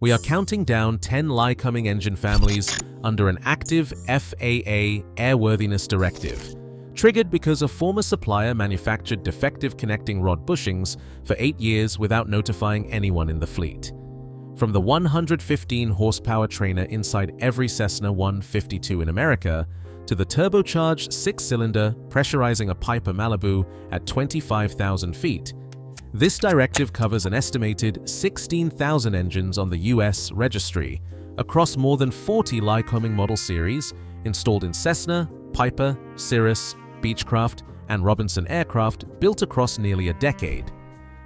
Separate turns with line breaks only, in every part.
We are counting down 10 Lycoming engine families under an active FAA Airworthiness Directive, triggered because a former supplier manufactured defective connecting rod bushings for 8 years without notifying anyone in the fleet. From the 115 horsepower trainer inside every Cessna 152 in America, to the turbocharged 6-cylinder pressurizing a Piper Malibu at 25,000 feet, this directive covers an estimated 16,000 engines on the US registry across more than 40 Lycoming model series installed in Cessna, Piper, Cirrus, Beechcraft, and Robinson aircraft built across nearly a decade.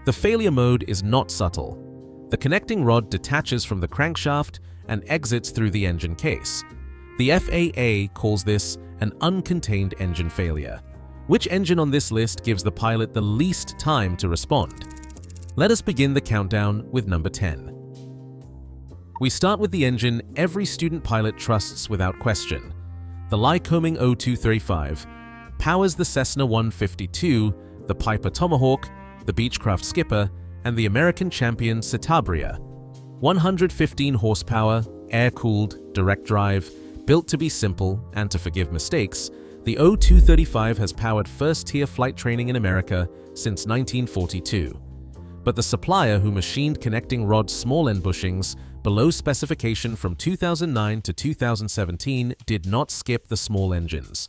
The failure mode is not subtle. The connecting rod detaches from the crankshaft and exits through the engine case. The FAA calls this an uncontained engine failure. Which engine on this list gives the pilot the least time to respond? Let us begin the countdown with number 10. We start with the engine every student pilot trusts without question. The Lycoming 0235 powers the Cessna 152, the Piper Tomahawk, the Beechcraft Skipper, and the American champion Saratoga. 115 horsepower, air-cooled, direct drive, built to be simple and to forgive mistakes, the 0235 has powered first-tier flight training in America since 1942. But the supplier who machined connecting rod small-end bushings below specification from 2009 to 2017 did not skip the small engines.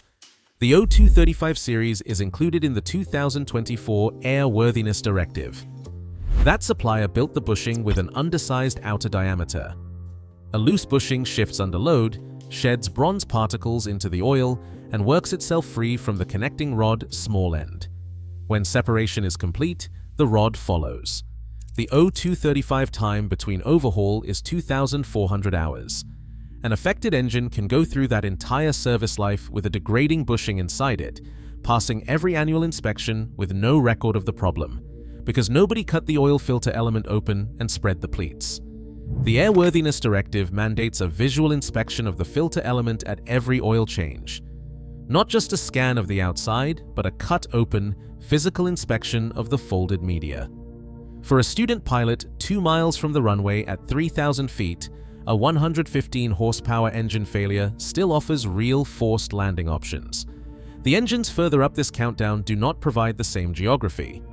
The 0235 series is included in the 2024 Airworthiness Directive. That supplier built the bushing with an undersized outer diameter. A loose bushing shifts under load, sheds bronze particles into the oil, and works itself free from the connecting rod small end. When separation is complete, the rod follows. The 0235 time between overhaul is 2,400 hours. An affected engine can go through that entire service life with a degrading bushing inside it, passing every annual inspection with no record of the problem, because nobody cut the oil filter element open and spread the pleats. The Airworthiness Directive mandates a visual inspection of the filter element at every oil change. Not just a scan of the outside, but a cut-open, physical inspection of the folded media. For a student pilot 2 miles from the runway at 3,000 feet, a 115 horsepower engine failure still offers real forced landing options. The engines further up this countdown do not provide the same geography.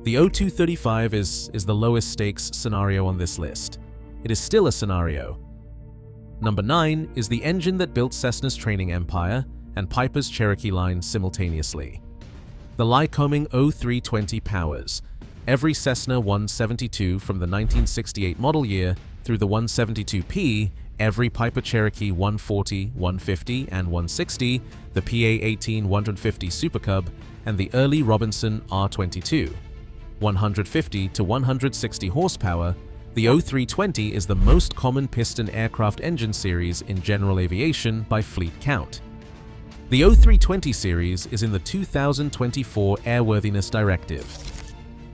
The 0235 is the lowest stakes scenario on this list. It is still a scenario. Number 9 is the engine that built Cessna's training empire and Piper's Cherokee line simultaneously. The Lycoming 0320 powers every Cessna 172 from the 1968 model year through the 172P, every Piper Cherokee 140, 150, and 160, the PA-18 150 Super Cub, and the early Robinson R22. 150 to 160 horsepower, the 0320 is the most common piston aircraft engine series in general aviation by fleet count. The 0320 series is in the 2024 Airworthiness Directive.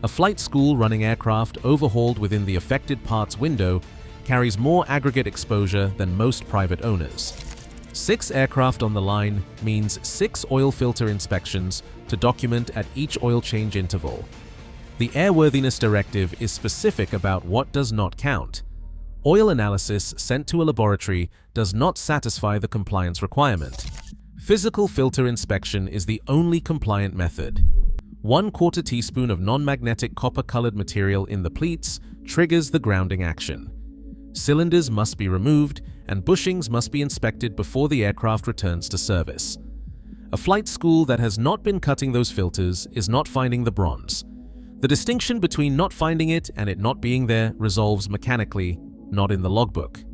A flight school running aircraft overhauled within the affected parts window carries more aggregate exposure than most private owners. 6 aircraft on the line means 6 oil filter inspections to document at each oil change interval. The Airworthiness Directive is specific about what does not count. Oil analysis sent to a laboratory does not satisfy the compliance requirement. Physical filter inspection is the only compliant method. 1/4 teaspoon of non-magnetic copper-colored material in the pleats triggers the grounding action. Cylinders must be removed and bushings must be inspected before the aircraft returns to service. A flight school that has not been cutting those filters is not finding the bronze. The distinction between not finding it and it not being there resolves mechanically, not in the logbook.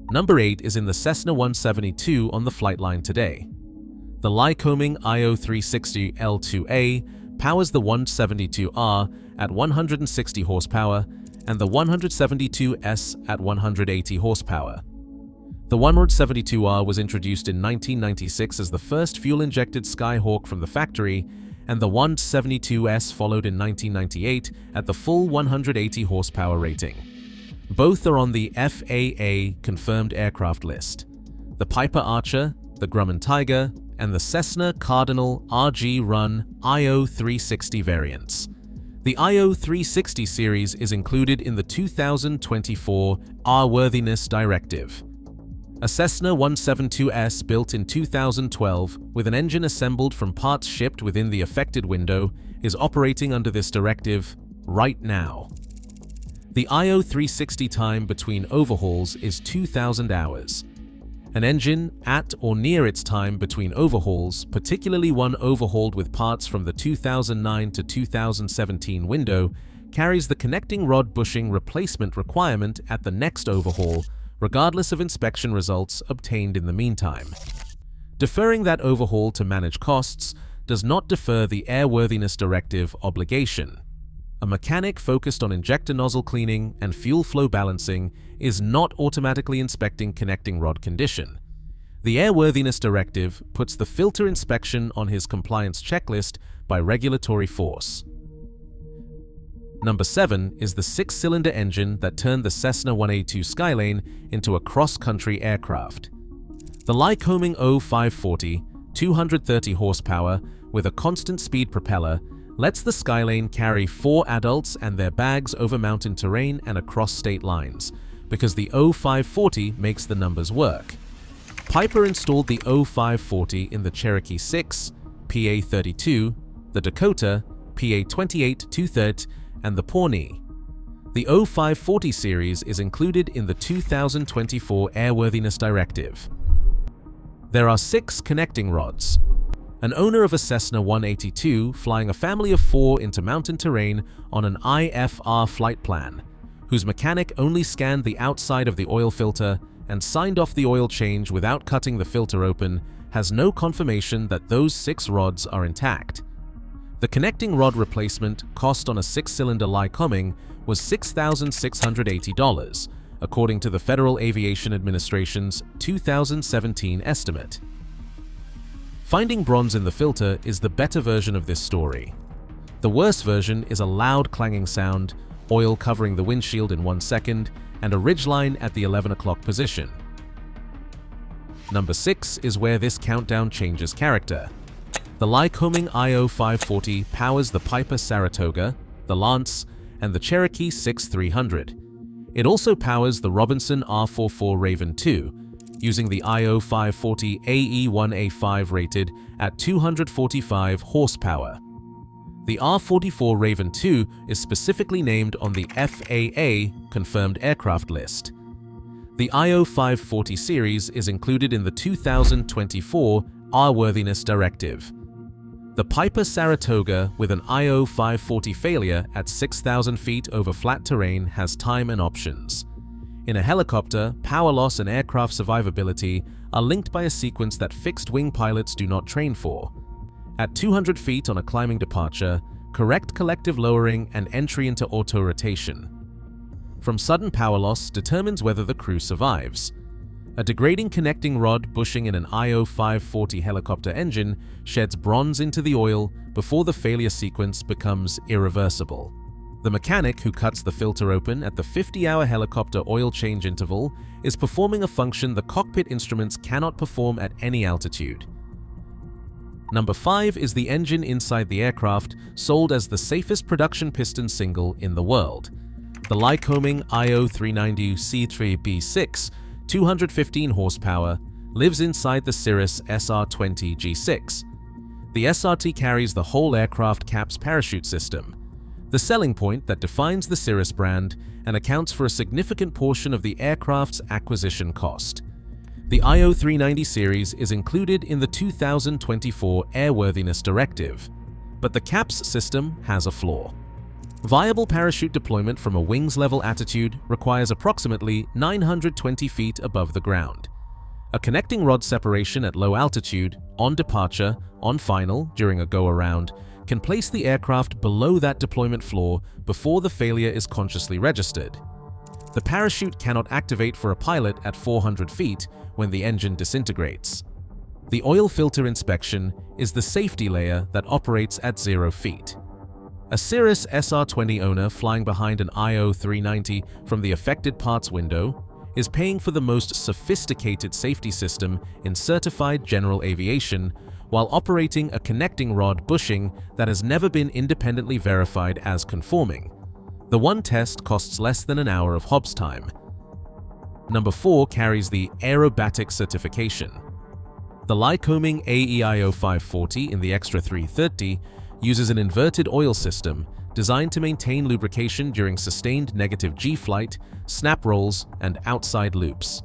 Number 8 is in the Cessna 172 on the flight line today. The Lycoming IO360 L2A powers the 172R at 160 horsepower and the 172S at 180 horsepower. The 172R was introduced in 1996 as the first fuel-injected Skyhawk from the factory, and the 172S followed in 1998 at the full 180 horsepower rating. Both are on the FAA confirmed aircraft list. The Piper Archer, the Grumman Tiger, and the Cessna Cardinal RG Run IO360 variants. The IO360 series is included in the 2024 Airworthiness Directive. A Cessna 172S built in 2012 with an engine assembled from parts shipped within the affected window is operating under this directive right now. The IO360 time between overhauls is 2,000 hours. An engine at or near its time between overhauls, particularly one overhauled with parts from the 2009 to 2017 window, carries the connecting rod bushing replacement requirement at the next overhaul, regardless of inspection results obtained in the meantime. Deferring that overhaul to manage costs does not defer the Airworthiness Directive obligation. A mechanic focused on injector nozzle cleaning and fuel flow balancing is not automatically inspecting connecting rod condition. The Airworthiness Directive puts the filter inspection on his compliance checklist by regulatory force. Number 7 is the 6-cylinder engine that turned the Cessna 182 Skylane into a cross-country aircraft. The Lycoming 0540, 230 horsepower with a constant speed propeller, lets the Skylane carry 4 adults and their bags over mountain terrain and across state lines, because the 0540 makes the numbers work. Piper installed the 0540 in the Cherokee 6, PA-32, the Dakota, PA-28 2/3, and the Pawnee. The 0540 series is included in the 2024 Airworthiness Directive. There are 6 connecting rods. An owner of a Cessna 182 flying a family of 4 into mountain terrain on an IFR flight plan, whose mechanic only scanned the outside of the oil filter and signed off the oil change without cutting the filter open, has no confirmation that those 6 rods are intact. The connecting rod replacement cost on a 6-cylinder Lycoming was $6,680, according to the Federal Aviation Administration's 2017 estimate. Finding bronze in the filter is the better version of this story. The worse version is a loud clanging sound, oil covering the windshield in 1 second, and a ridgeline at the 11 o'clock position. Number 6 is where this countdown changes character. The Lycoming IO540 powers the Piper Saratoga, the Lance, and the Cherokee 6300. It also powers the Robinson R44 Raven II, using the IO540 AE1A5 rated at 245 horsepower. The R44 Raven II is specifically named on the FAA confirmed aircraft list. The IO540 series is included in the 2024 Airworthiness Directive. The Piper Saratoga with an IO540 failure at 6,000 feet over flat terrain has time and options. In a helicopter, power loss and aircraft survivability are linked by a sequence that fixed-wing pilots do not train for. At 200 feet on a climbing departure, correct collective lowering and entry into auto-rotation. From sudden power loss determines whether the crew survives. A degrading connecting rod bushing in an IO540 helicopter engine sheds bronze into the oil before the failure sequence becomes irreversible. The mechanic who cuts the filter open at the 50-hour helicopter oil change interval is performing a function the cockpit instruments cannot perform at any altitude. Number 5 is the engine inside the aircraft, sold as the safest production piston single in the world. The Lycoming IO390 C3B6, 215 horsepower, lives inside the Cirrus SR20 G6. The SRT carries the whole aircraft cap's parachute system, the selling point that defines the Cirrus brand and accounts for a significant portion of the aircraft's acquisition cost. The IO390 series is included in the 2024 Airworthiness Directive, but the CAPS system has a flaw. Viable parachute deployment from a wings-level attitude requires approximately 920 feet above the ground. A connecting rod separation at low altitude, on departure, on final, during a go-around, can place the aircraft below that deployment floor before the failure is consciously registered. The parachute cannot activate for a pilot at 400 feet when the engine disintegrates. The oil filter inspection is the safety layer that operates at 0 feet. A Cirrus SR20 owner flying behind an IO390 from the affected parts window is paying for the most sophisticated safety system in certified general aviation while operating a connecting rod bushing that has never been independently verified as conforming. The one test costs less than an hour of Hobbs time. Number 4 carries the aerobatic certification. The Lycoming AEIO 540 in the Extra 330 uses an inverted oil system designed to maintain lubrication during sustained negative G flight, snap rolls, and outside loops.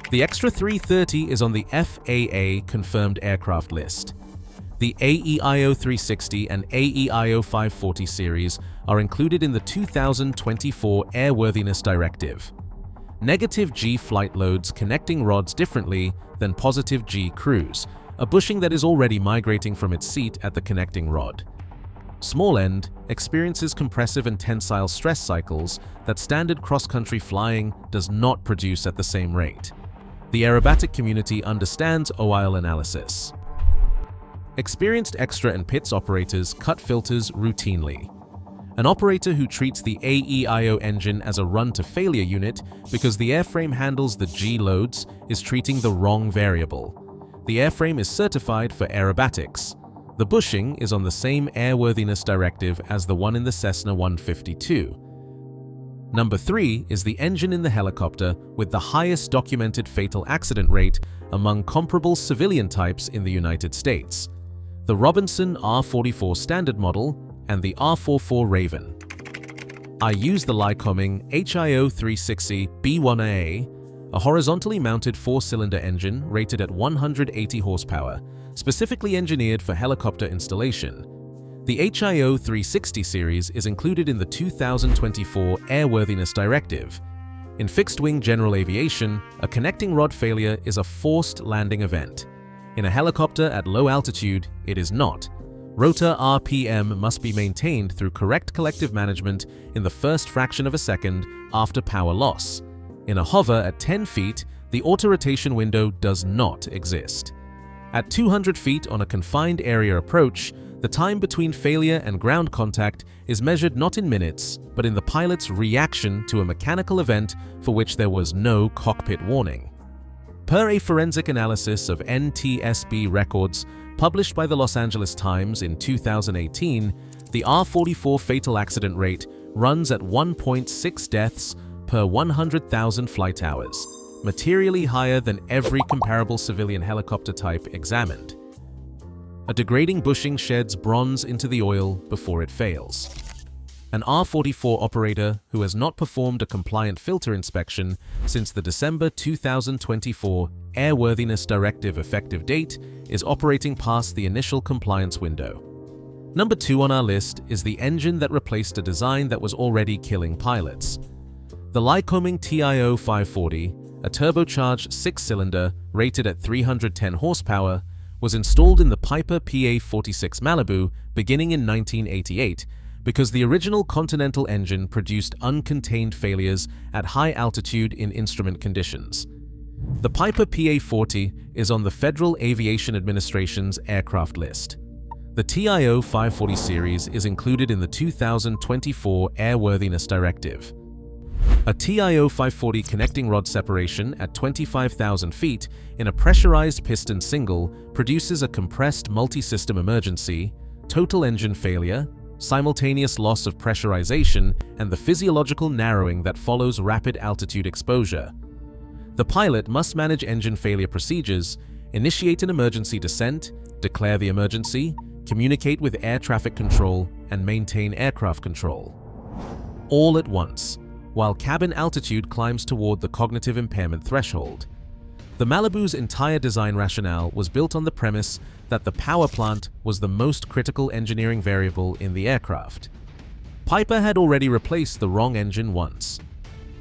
The Extra 330 is on the FAA confirmed aircraft list. The AEIO 360 and AEIO 540 series are included in the 2024 Airworthiness Directive. Negative G flight loads connecting rods differently than positive G cruise, a bushing that is already migrating from its seat at the connecting rod. Small end experiences compressive and tensile stress cycles that standard cross-country flying does not produce at the same rate. The aerobatic community understands OIL analysis. Experienced extra and pits operators cut filters routinely. An operator who treats the AEIO engine as a run-to-failure unit because the airframe handles the G loads is treating the wrong variable. The airframe is certified for aerobatics. The bushing is on the same airworthiness directive as the one in the Cessna 152. Number 3 is the engine in the helicopter with the highest documented fatal accident rate among comparable civilian types in the United States. The Robinson R44 standard model and the R44 Raven. I use the Lycoming HIO 360 B1A, a horizontally mounted 4-cylinder engine rated at 180 horsepower, specifically engineered for helicopter installation. The HIO 360 series is included in the 2024 Airworthiness Directive. In fixed-wing general aviation, a connecting rod failure is a forced landing event. In a helicopter at low altitude, it is not. Rotor RPM must be maintained through correct collective management in the first fraction of a second after power loss. In a hover at 10 feet, the auto-rotation window does not exist. At 200 feet on a confined area approach, the time between failure and ground contact is measured not in minutes, but in the pilot's reaction to a mechanical event for which there was no cockpit warning. Per a forensic analysis of NTSB records published by the Los Angeles Times in 2018, the R44 fatal accident rate runs at 1.6 deaths per 100,000 flight hours, materially higher than every comparable civilian helicopter type examined. A degrading bushing sheds bronze into the oil before it fails. An R44 operator who has not performed a compliant filter inspection since the December 2024 Airworthiness Directive effective date is operating past the initial compliance window. Number 2 on our list is the engine that replaced a design that was already killing pilots. The Lycoming TIO 540, a turbocharged 6-cylinder rated at 310 horsepower, was installed in the Piper PA-46 Malibu beginning in 1988 because the original Continental engine produced uncontained failures at high altitude in instrument conditions. The Piper PA-40 is on the Federal Aviation Administration's aircraft list. The TIO 540 series is included in the 2024 Airworthiness Directive. A TIO 540 connecting rod separation at 25,000 feet in a pressurized piston single produces a compressed multi-system emergency, total engine failure, simultaneous loss of pressurization, and the physiological narrowing that follows rapid altitude exposure. The pilot must manage engine failure procedures, initiate an emergency descent, declare the emergency, communicate with air traffic control, and maintain aircraft control. All at once, while cabin altitude climbs toward the cognitive impairment threshold. The Malibu's entire design rationale was built on the premise that the power plant was the most critical engineering variable in the aircraft. Piper had already replaced the wrong engine once.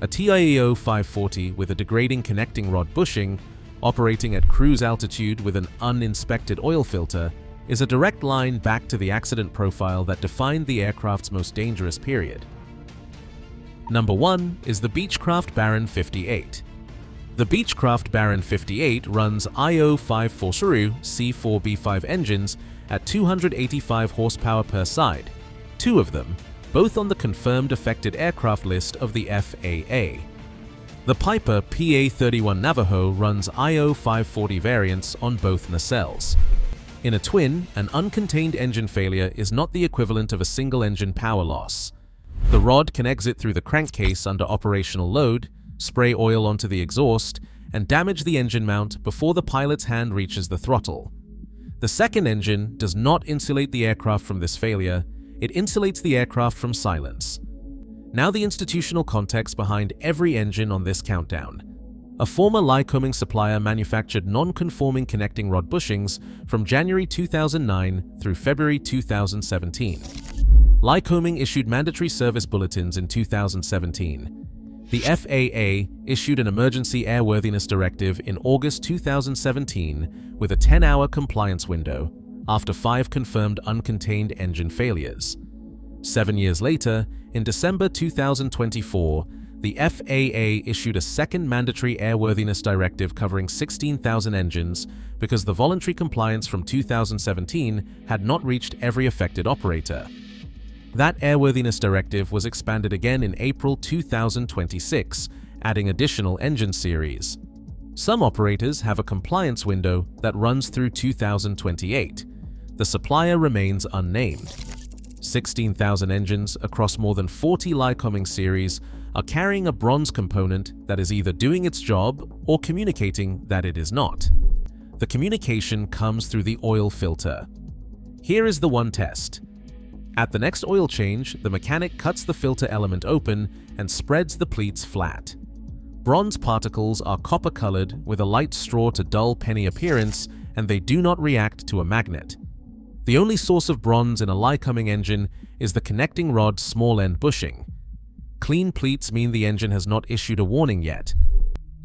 A TIO 540 with a degrading connecting rod bushing, operating at cruise altitude with an uninspected oil filter, is a direct line back to the accident profile that defined the aircraft's most dangerous period. Number 1 is the Beechcraft Baron 58. The Beechcraft Baron 58 runs IO-540 C4B5 engines at 285 horsepower per side, 2 of them, both on the confirmed affected aircraft list of the FAA. The Piper PA-31 Navajo runs IO-540 variants on both nacelles. In a twin, an uncontained engine failure is not the equivalent of a single-engine power loss. The rod can exit through the crankcase under operational load, spray oil onto the exhaust, and damage the engine mount before the pilot's hand reaches the throttle. The second engine does not insulate the aircraft from this failure, it insulates the aircraft from silence. Now the institutional context behind every engine on this countdown. A former Lycoming supplier manufactured non-conforming connecting rod bushings from January 2009 through February 2017. Lycoming issued mandatory service bulletins in 2017. The FAA issued an emergency airworthiness directive in August 2017 with a 10-hour compliance window after 5 confirmed uncontained engine failures. 7 years later, in December 2024, the FAA issued a second mandatory airworthiness directive covering 16,000 engines because the voluntary compliance from 2017 had not reached every affected operator. That airworthiness directive was expanded again in April 2026, adding additional engine series. Some operators have a compliance window that runs through 2028. The supplier remains unnamed. 16,000 engines across more than 40 Lycoming series are carrying a bronze component that is either doing its job or communicating that it is not. The communication comes through the oil filter. Here is the one test. At the next oil change, the mechanic cuts the filter element open and spreads the pleats flat. Bronze particles are copper-colored with a light straw to dull penny appearance, and they do not react to a magnet. The only source of bronze in a Lycoming engine is the connecting rod small end bushing. Clean pleats mean the engine has not issued a warning yet.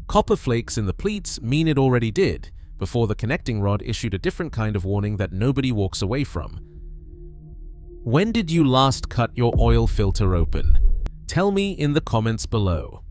Copper flakes in the pleats mean it already did, before the connecting rod issued a different kind of warning that nobody walks away from. When did you last cut your oil filter open? Tell me in the comments below.